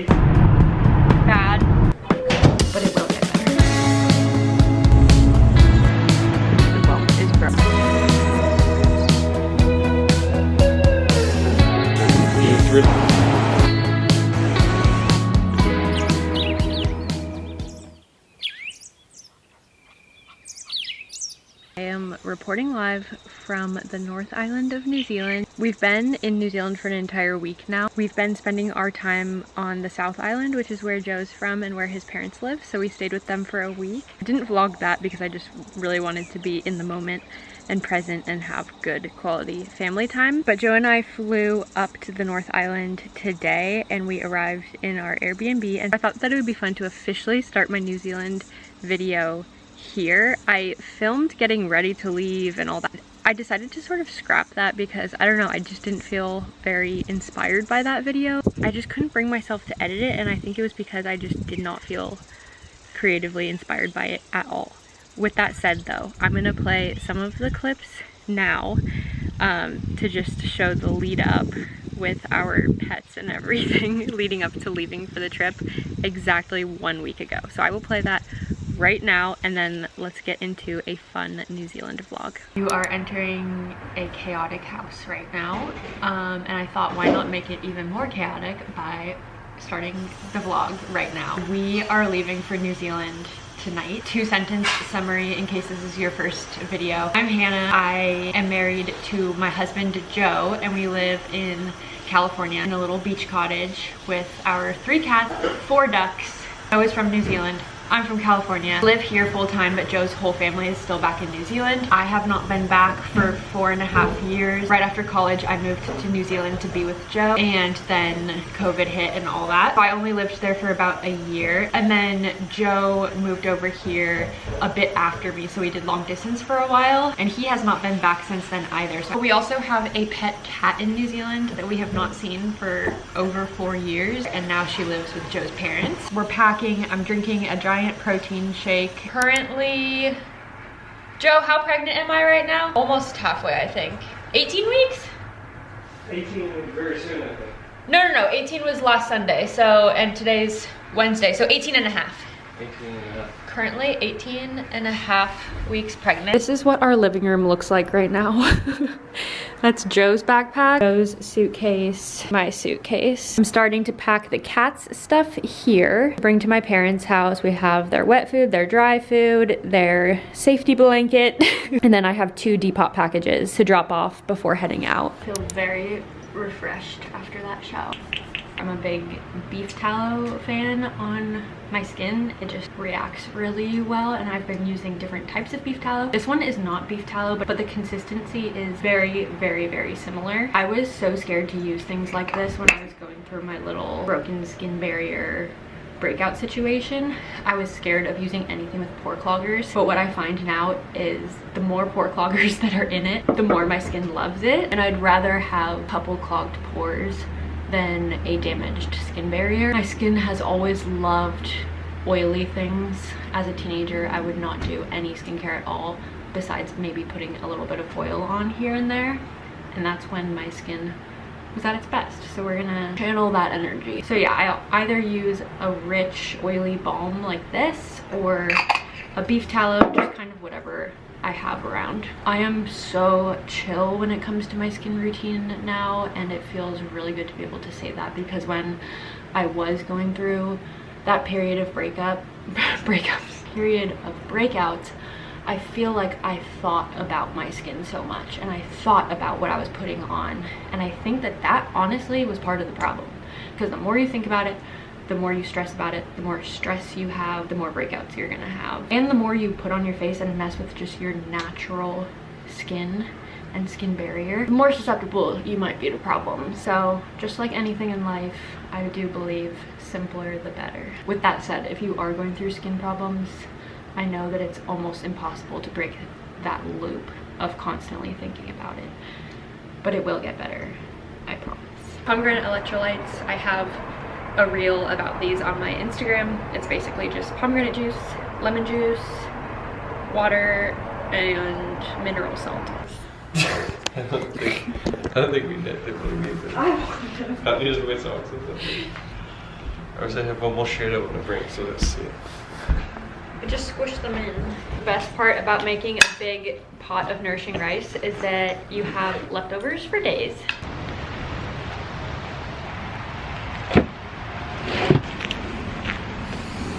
bad, but it will get better. The bump is broken. I am reporting live from the North Island of New Zealand. We've been in New Zealand for an entire week now. We've been spending our time on the South Island, which is where Joe's from and where his parents live, so we stayed with them for a week. I didn't vlog that because I just really wanted to be in the moment and present and have good quality family time. But Joe and I flew up to the North Island today and we arrived in our Airbnb, and I thought that it would be fun to officially start my New Zealand video here. I filmed getting ready to leave and all that. I decided to sort of scrap that because I don't know, I just didn't feel very inspired by that video. I just couldn't bring myself to edit it, and I think it was because I just did not feel creatively inspired by it at all. With that said though, I'm gonna play some of the clips now to just show the lead up with our pets and everything leading up to leaving for the trip exactly 1 week ago. So I will play that right now, and then let's get into a fun New Zealand vlog. You are entering a chaotic house right now, and I thought, why not make it even more chaotic by starting the vlog right now. We are leaving for New Zealand tonight. 2-sentence summary in case this is your first video. I'm Hannah. I am married to my husband Joe, and we live in California in a little beach cottage with our 3 cats, 4 ducks. Joe is from New Zealand. I'm from California. I live here full time, but Joe's whole family is still back in New Zealand. I have not been back for 4.5 years. Right after college, I moved to New Zealand to be with Joe, and then COVID hit and all that. So I only lived there for about a year, and then Joe moved over here a bit after me, so we did long distance for a while, and he has not been back since then either. So we also have a pet cat in New Zealand that we have not seen for over 4 years, and now she lives with Joe's parents. We're packing. I'm drinking a giant protein shake. Currently, Joe, how pregnant am I right now? Almost halfway, I think. 18 weeks? 18 very soon, I think. No, 18 was last Sunday, so, and today's Wednesday, so 18 and a half. 18 and a half. Currently 18 and a half weeks pregnant. This is what our living room looks like right now. That's Joe's backpack, Joe's suitcase, my suitcase. I'm starting to pack the cats' stuff here. Bring to my parents' house. We have their wet food, their dry food, their safety blanket, and then I have 2 Depop packages to drop off before heading out. I feel very refreshed after that shower. I'm a big beef tallow fan on my skin. It just reacts really well, and I've been using different types of beef tallow. This one is not beef tallow, but the consistency is very, very, very similar. I was so scared to use things like this when I was going through my little broken skin barrier breakout situation. I was scared of using anything with pore cloggers, but what I find now is the more pore cloggers that are in it, the more my skin loves it, and I'd rather have a couple clogged pores than a damaged skin barrier. My skin has always loved oily things. As a teenager, I would not do any skincare at all besides maybe putting a little bit of oil on here and there, and that's when my skin was at its best. So we're gonna channel that energy. So yeah, I either use a rich oily balm like this or a beef tallow, just kind of whatever I have around. I am so chill when it comes to my skin routine now, and it feels really good to be able to say that, because when I was going through that period of breakouts, I feel like I thought about my skin so much, and I thought about what I was putting on, and I think that that honestly was part of the problem, because the more you think about it, the more you stress about it, the more stress you have, the more breakouts you're gonna have. And the more you put on your face and mess with just your natural skin and skin barrier, the more susceptible you might be to problems. So just like anything in life, I do believe simpler the better. With that said, if you are going through skin problems, I know that it's almost impossible to break that loop of constantly thinking about it, but it will get better, I promise. Pomegranate electrolytes, I have a reel about these on my Instagram. It's basically just pomegranate juice, lemon juice, water, and mineral salt. I don't think we really need this. I use my socks or something. Or does it have one more shade I want to bring? So let's see. Just squish them in. The best part about making a big pot of nourishing rice is that you have leftovers for days.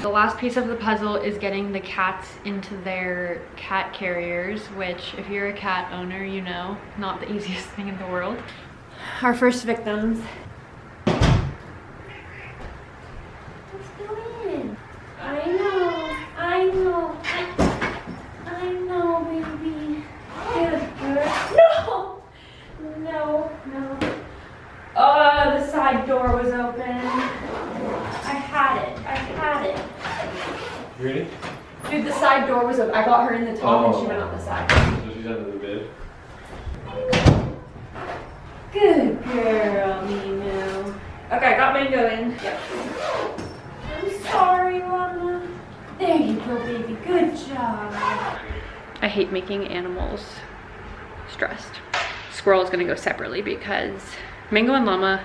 The last piece of the puzzle is getting the cats into their cat carriers, which if you're a cat owner, you know, not the easiest thing in the world. Our first victims. Let's go in. I know, baby. Good girl. No. Oh, the side door was open. I had it. You ready? Dude, the side door was open. I got her in the top and she went on the side. So she's under the bed. Good girl, Mino. Okay, I got Mango in. Yep. I'm sorry, Mama. There you go, baby. Good job. I hate making animals stressed. Squirrel is gonna go separately because Mango and Llama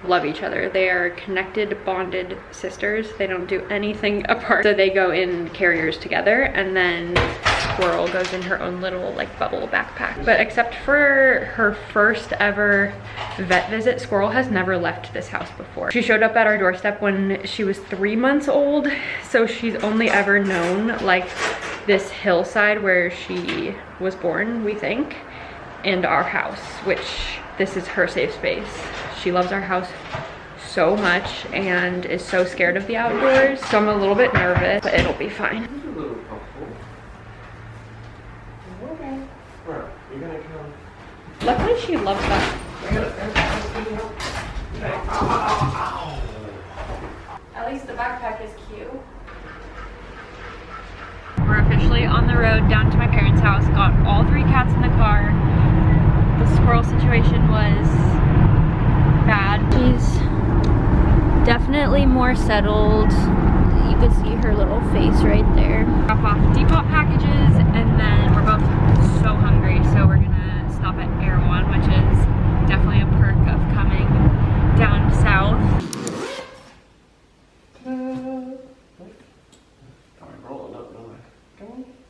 love each other. They are connected, bonded sisters. They don't do anything apart. So they go in carriers together, and then Squirrel goes in her own little like bubble backpack. But except for her first ever vet visit, Squirrel has never left this house before. She showed up at our doorstep when she was 3 months old. So she's only ever known like this hillside where she was born, we think, and our house, which this is her safe space. She loves our house so much and is so scared of the outdoors. So I'm a little bit nervous, but it'll be fine. It's a little comfortable. Okay. Alright, you're gonna come. Luckily she loves that. Ow. At least the backpack is cute. We're officially on the road down to my parents' house. Got all 3 cats in the car. The squirrel situation was bad. She's definitely more settled. You can see her little face right there. Drop off Depot packages, and then we're both so hungry, so we're gonna stop at Air One, which is definitely a perk of coming down south.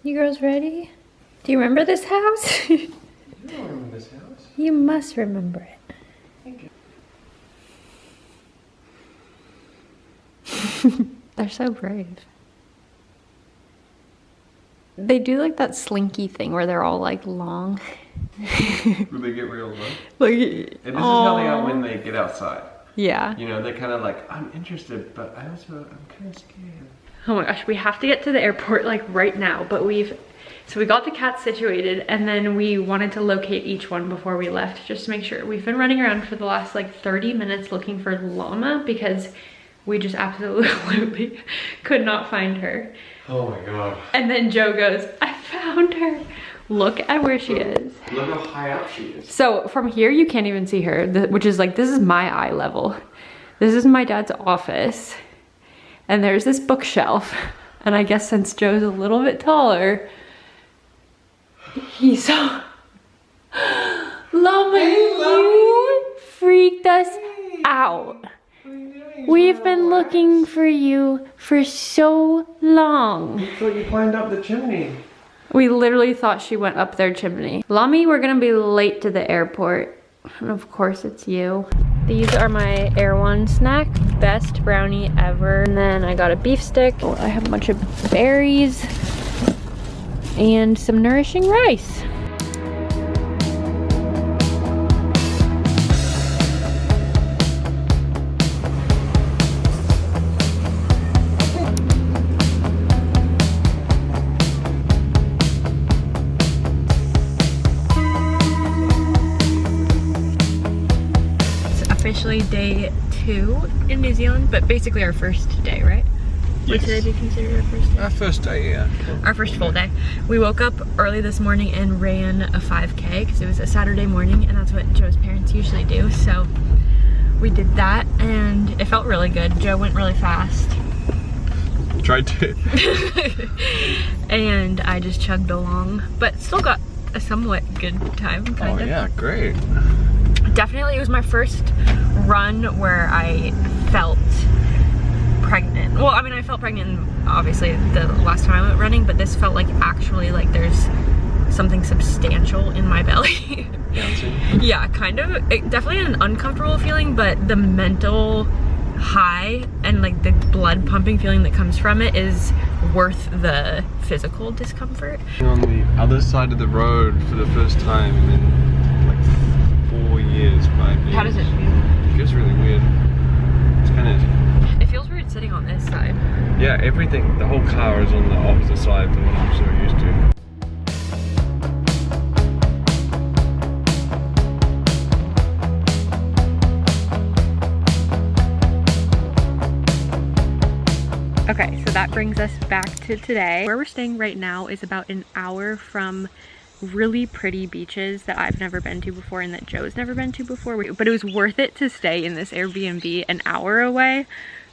You girls ready? Do you remember this house? You don't remember this house? You must remember it. Thank you. They're so brave. They do like that slinky thing where they're all like long. Will they get real low? Like, And this is how they are when they get outside. Yeah. You know, they're kind of like, I'm interested, but I'm kind of scared. Oh my gosh, we have to get to the airport like right now, but so we got the cats situated, and then we wanted to locate each one before we left just to make sure. We've been running around for the last like 30 minutes looking for Llama because we just absolutely could not find her. Oh my god. And then Joe goes, I found her. Look at where she is. Look how high up she is. So from here, you can't even see her, which is like, this is my eye level. This is my dad's office. And there's this bookshelf. And I guess since Joe's a little bit taller, he saw Llama. Hey, Llama. You freaked us out. What are you doing? We've been looking for you for so long. We thought you climbed up the chimney. We literally thought she went up their chimney. Lami, we're gonna be late to the airport. And of course it's you. These are my Air One snack. Best brownie ever. And then I got a beef stick. I have a bunch of berries and some nourishing rice. Officially day 2 in New Zealand, but basically our first day, right? Would today be considered our first day? Our first day, yeah. Our first full day. We woke up early this morning and ran a 5K because it was a Saturday morning, and that's what Joe's parents usually do. So we did that, and it felt really good. Joe went really fast. Tried to. And I just chugged along, but still got a somewhat good time, kind of. Yeah, great. Definitely, it was my first run where I felt felt pregnant obviously the last time I went running, but this felt like actually like there's something substantial in my belly. Bouncing? Yeah, kind of. Definitely an uncomfortable feeling, but the mental high and like the blood pumping feeling that comes from it is worth the physical discomfort. On the other side of the road for the first time in like 4 years, 5 years. How does it feel? It feels really weird. It's kind of... It feels weird sitting on this side. Yeah, everything, the whole car is on the opposite side than what I'm so used to. Okay, so that brings us back to today. Where we're staying right now is about an hour from really pretty beaches that I've never been to before and that Joe's never been to before. But it was worth it to stay in this Airbnb an hour away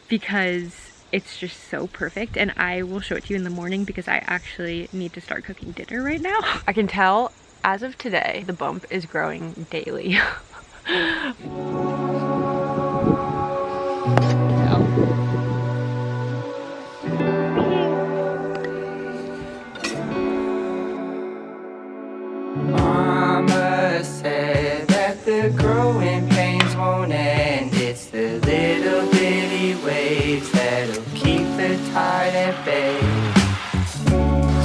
because it's just so perfect. And I will show it to you in the morning because I actually need to start cooking dinner right now. I can tell as of today, the bump is growing daily. Mama said that the growing pains won't end. It's the little bitty waves that'll keep the tide at bay.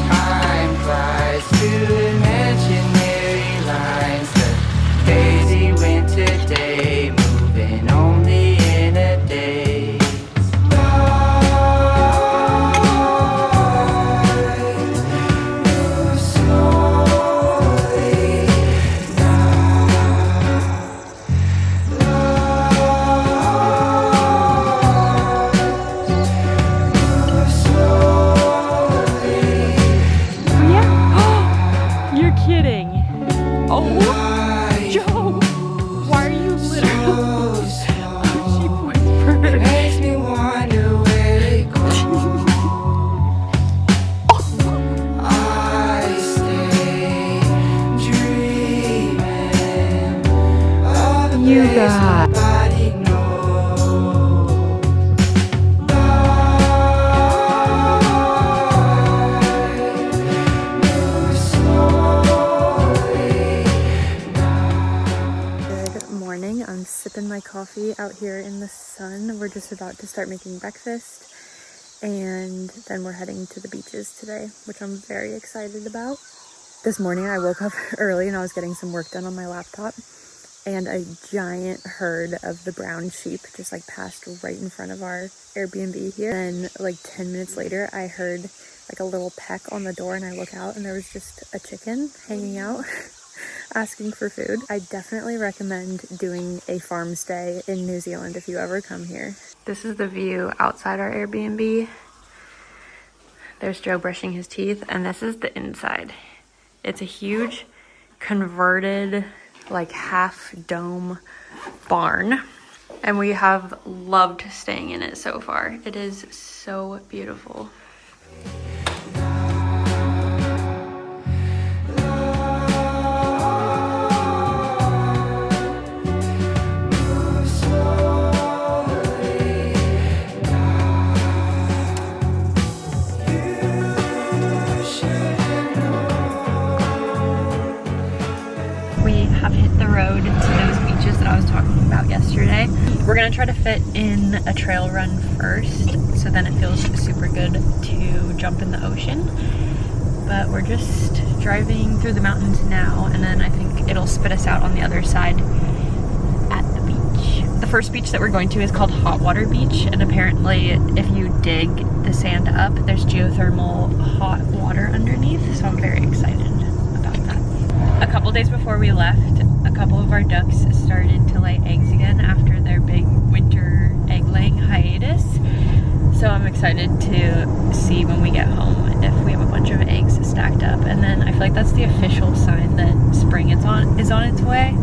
Time flies to imaginary lines. The hazy winter day, moving only in a daze. Coffee out here in the sun. We're just about to start making breakfast and then we're heading to the beaches today, which I'm very excited about. This morning I woke up early and I was getting some work done on my laptop and a giant herd of the brown sheep just like passed right in front of our Airbnb here. And like 10 minutes later I heard like a little peck on the door and I look out and there was just a chicken hanging out asking for food. I definitely recommend doing a farm stay in New Zealand if you ever come here. This is the view outside our Airbnb. There's Joe brushing his teeth, and this is the inside. It's a huge converted like half dome barn, and we have loved staying in it so far. It is so beautiful. Road to those beaches that I was talking about yesterday. We're gonna try to fit in a trail run first, so then it feels super good to jump in the ocean. But we're just driving through the mountains now, and then I think it'll spit us out on the other side at the beach. The first beach that we're going to is called Hot Water Beach, and apparently if you dig the sand up, there's geothermal hot water underneath, so I'm very excited about that. A couple days before we left, a couple of our ducks started to lay eggs again after their big winter egg laying hiatus. So I'm excited to see when we get home if we have a bunch of eggs stacked up. And then I feel like that's the official sign that spring is on its way.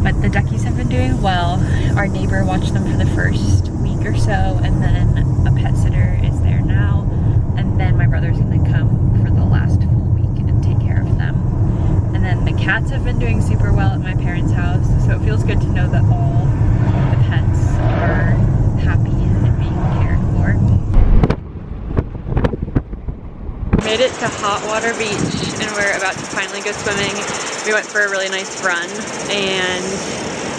But the duckies have been doing well. Our neighbor watched them for the first week or so, and then a pet sitter is there now. And then my brother's gonna come for the last full week and take care of them. And then the cats have been doing super well at my parents' house, so it feels good to know that all the pets are happy and being cared for. made it to Hot Water Beach and we're about to finally go swimming. We went for a really nice run and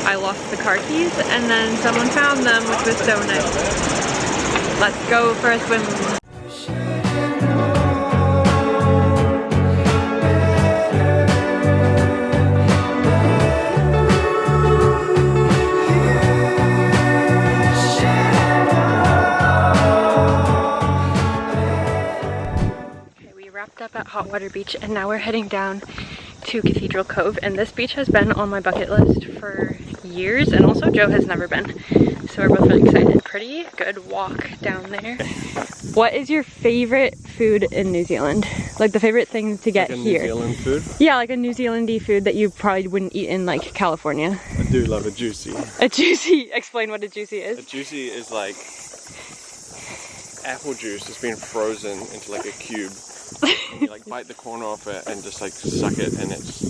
I lost the car keys and then someone found them, which was so nice. Let's go for a swim. Up at Hot Water Beach and now we're heading down to Cathedral Cove, and this beach has been on my bucket list for years and also Joe has never been, so we're both really excited. Pretty good walk down there. What is your favorite food in New Zealand? Like the favorite thing to get like a here? New Zealand food? Yeah, like a New Zealand-y food that you probably wouldn't eat in like California. I do love a juicy. A juicy? Explain what a juicy is. A juicy is like apple juice that's been frozen into like a cube. You like bite the corner off it and just like suck it, and it's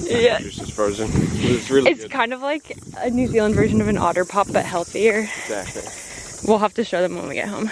yeah. Juice is frozen. It's really It's good. kind of like a New Zealand version of an Otter Pop, but healthier. Exactly. We'll have to show them when we get home.